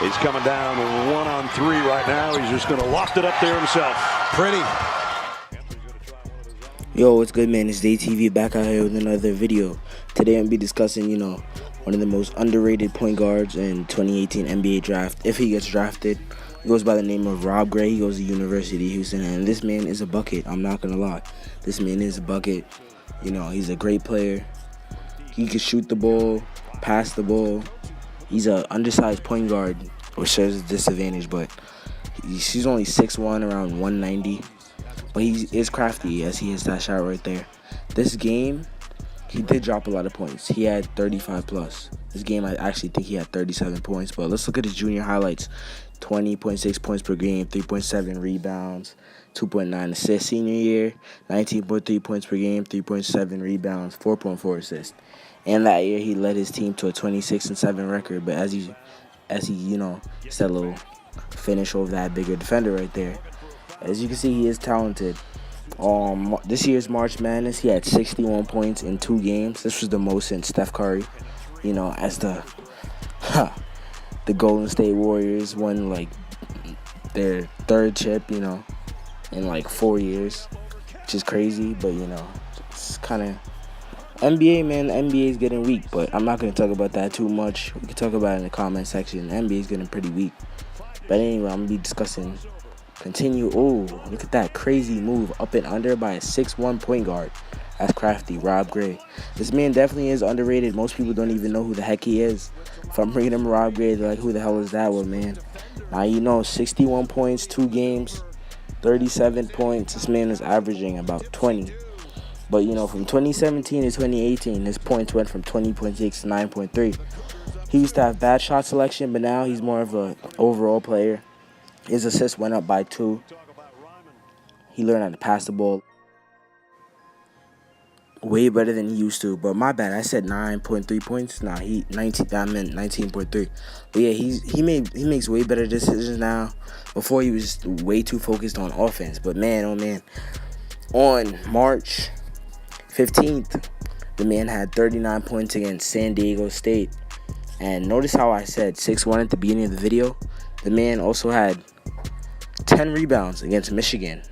He's coming down 1-on-3 right now. He's just going to loft it up there himself. Pretty. Yo, what's good, man? It's DayTV back out here with another video. Today I'm going to be discussing, one of the most underrated point guards in 2018 NBA draft. If he gets drafted, he goes by the name of Rob Gray. He goes to University of Houston, and this man is a bucket. I'm not going to lie. This man is a bucket. He's a great player. He can shoot the ball, pass the ball. He's an undersized point guard, which serves as a disadvantage, but he's only 6'1", around 190. But he is crafty as he hits that shot right there. This game, he did drop a lot of points. He had 35 plus. This game, I actually think he had 37 points. But let's look at his junior highlights. 20.6 points per game, 3.7 rebounds, 2.9 assists. Senior year, 19.3 points per game, 3.7 rebounds, 4.4 assists. And that year, he led his team to a 26-7 record. But as he it's that little finish over that bigger defender right there. As you can see, he is talented. This year's March Madness, he had 61 points in 2 games. This was the most since Steph Curry, as the Golden State Warriors won their 3rd chip, in 4 years, which is crazy. But it's kind of NBA, man. The NBA is getting weak, but I'm not going to talk about that too much. We can talk about it in the comment section. The NBA is getting pretty weak. But anyway, I'm going to be discussing. Continue. Oh, look at that crazy move up and under by a 6'1" point guard. That's crafty. Rob Gray. This man definitely is underrated. Most people don't even know who the heck he is. If I'm bringing him Rob Gray, they're like, who the hell is that one, man? Now 61 points, 2 games, 37 points. This man is averaging about 20. But, from 2017 to 2018, his points went from 20.6 to 9.3. He used to have bad shot selection, but now he's more of an overall player. His assists went up by 2. He learned how to pass the ball way better than he used to. But my bad, I said 9.3 points. Nah, I meant 19.3. But yeah, he makes way better decisions now. Before he was way too focused on offense. But man, oh man, on March 15th, the man had 39 points against San Diego State. And notice how I said 6'1" at the beginning of the video. The man also had 10 rebounds against Michigan,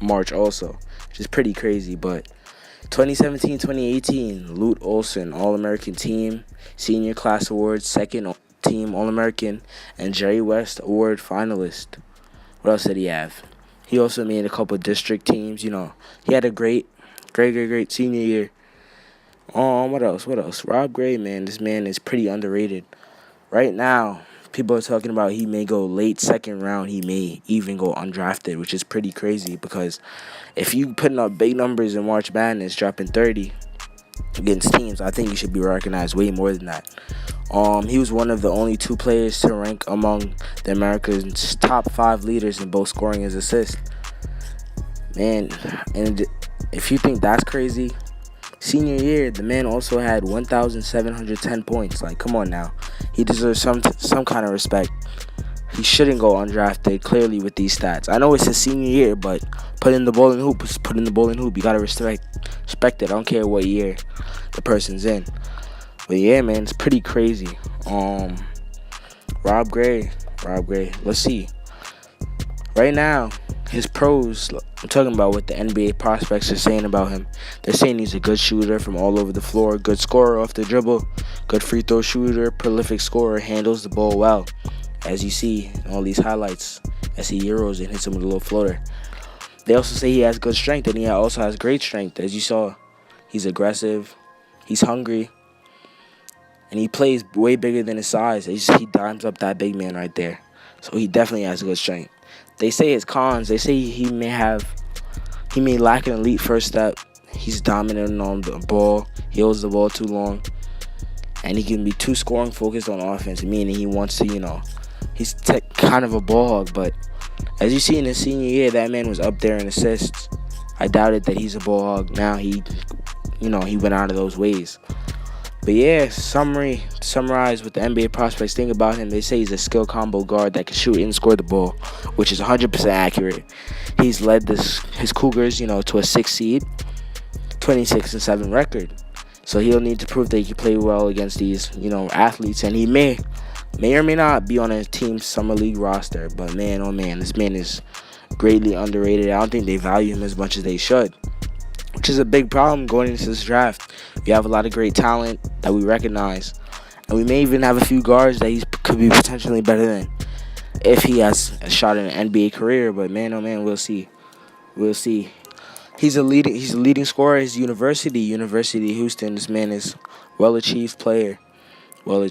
March also, which is pretty crazy. But 2017-2018, Lute Olson, All-American Team, Senior Class Award, 2nd Team All-American, and Jerry West Award finalist. What else did he have? He also made a couple district teams. He had a great senior year. What else? Rob Gray, man, this man is pretty underrated. Right now, people are talking about he may go late 2nd round. He may even go undrafted, which is pretty crazy because if you putting up big numbers in March Madness, dropping 30 against teams, I think you should be recognized way more than that. He was one of the only 2 players to rank among the Americans' top 5 leaders in both scoring and assists. Man, and if you think that's crazy, senior year, the man also had 1,710 points. Come on now. He deserves some kind of respect. He shouldn't go undrafted, clearly, with these stats. I know it's his senior year, but putting the ball in hoop is putting the ball in hoop. You got to respect it. I don't care what year the person's in. But yeah, man, it's pretty crazy. Rob Gray. Let's see. Right now, his pros, I'm talking about what the NBA prospects are saying about him. They're saying he's a good shooter from all over the floor, good scorer off the dribble, good free throw shooter, prolific scorer, handles the ball well. As you see in all these highlights, as he euros and hits him with a little floater. They also say he has good strength, and he also has great strength. As you saw, he's aggressive, he's hungry, and he plays way bigger than his size. He dimes up that big man right there. So he definitely has good strength. They say his cons. They say he may lack an elite first step. He's dominant on the ball. He holds the ball too long. And he can be too scoring focused on offense, meaning he wants to, he's kind of a ball hog. But as you see in his senior year, that man was up there in assists. I doubted that he's a ball hog. Now he went out of those ways. But yeah, summarize what the NBA prospects think about him. They say he's a skill combo guard that can shoot and score the ball, which is 100% accurate. He's led his Cougars, to a 6th seed, 26-7 record. So he'll need to prove that he can play well against these, athletes, and he may May or may not be on a team summer league roster, but man, oh man, this man is greatly underrated. I don't think they value him as much as they should, which is a big problem going into this draft. We have a lot of great talent that we recognize, and we may even have a few guards that he could be potentially better than if he has a shot in an NBA career. But man, oh man, we'll see. We'll see. He's a leading scorer at his University of Houston. This man is well-achieved player. You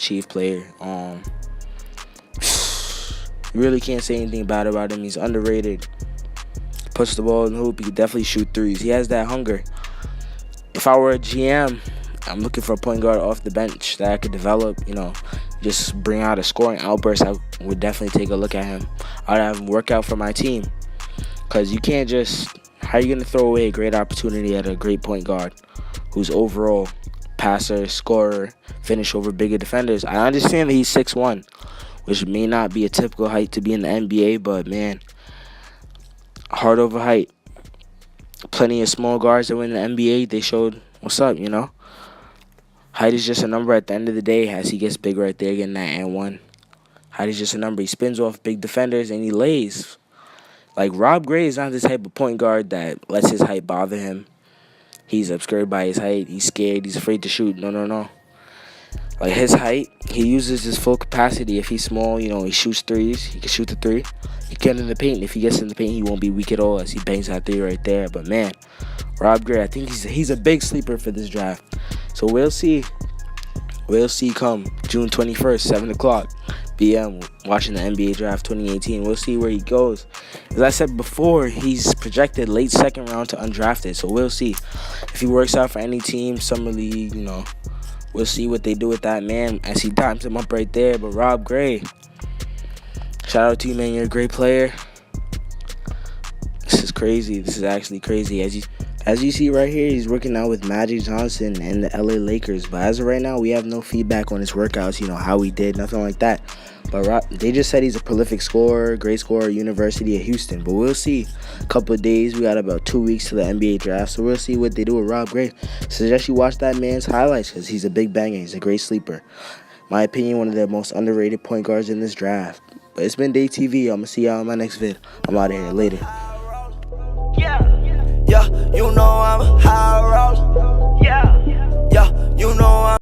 really can't say anything bad about him. He's underrated. Puts the ball in the hoop. He can definitely shoot threes. He has that hunger. If I were a GM, I'm looking for a point guard off the bench that I could develop, just bring out a scoring outburst. I would definitely take a look at him. I'd have him work out for my team. Because you can't just... How are you going to throw away a great opportunity at a great point guard who's overall passer, scorer, finish over bigger defenders? I understand that he's 6'1", which may not be a typical height to be in the NBA, but man, heart over height. Plenty of small guards that were in the NBA, they showed what's up, Height is just a number at the end of the day as he gets bigger right there, getting that and one. Height is just a number. He spins off big defenders and he lays. Like, Rob Gray is not the type of point guard that lets his height bother him. He's obscured by his height. He's scared. He's afraid to shoot. No. Like, his height, he uses his full capacity. If he's small, he shoots threes. He can shoot the three. He can get in the paint. If he gets in the paint, he won't be weak at all as he bangs that three right there. But, man, Rob Gray, I think he's a big sleeper for this draft. So, we'll see. We'll see come June 21st, 7 o'clock p.m. watching the NBA Draft 2018. We'll see where he goes. As I said before, he's projected late second round to undrafted. So we'll see if he works out for any team, summer league, We'll see what they do with that man as he dimes him up right there. But Rob Gray, shout out to you, man. You're a great player. This is crazy. This is actually crazy. As you see right here, he's working out with Magic Johnson and the LA Lakers. But as of right now, we have no feedback on his workouts, how he did, nothing like that. But they just said he's a prolific scorer, great scorer, University of Houston. But we'll see. A couple of days. We got about 2 weeks to the NBA draft. So we'll see what they do with Rob Gray. Suggest you watch that man's highlights because he's a big banger. He's a great sleeper. My opinion, one of the most underrated point guards in this draft. But it's been Day TV. I'm going to see y'all in my next vid. I'm out of here. Later. Yeah, you know I'm high roller. Yeah, you know I'm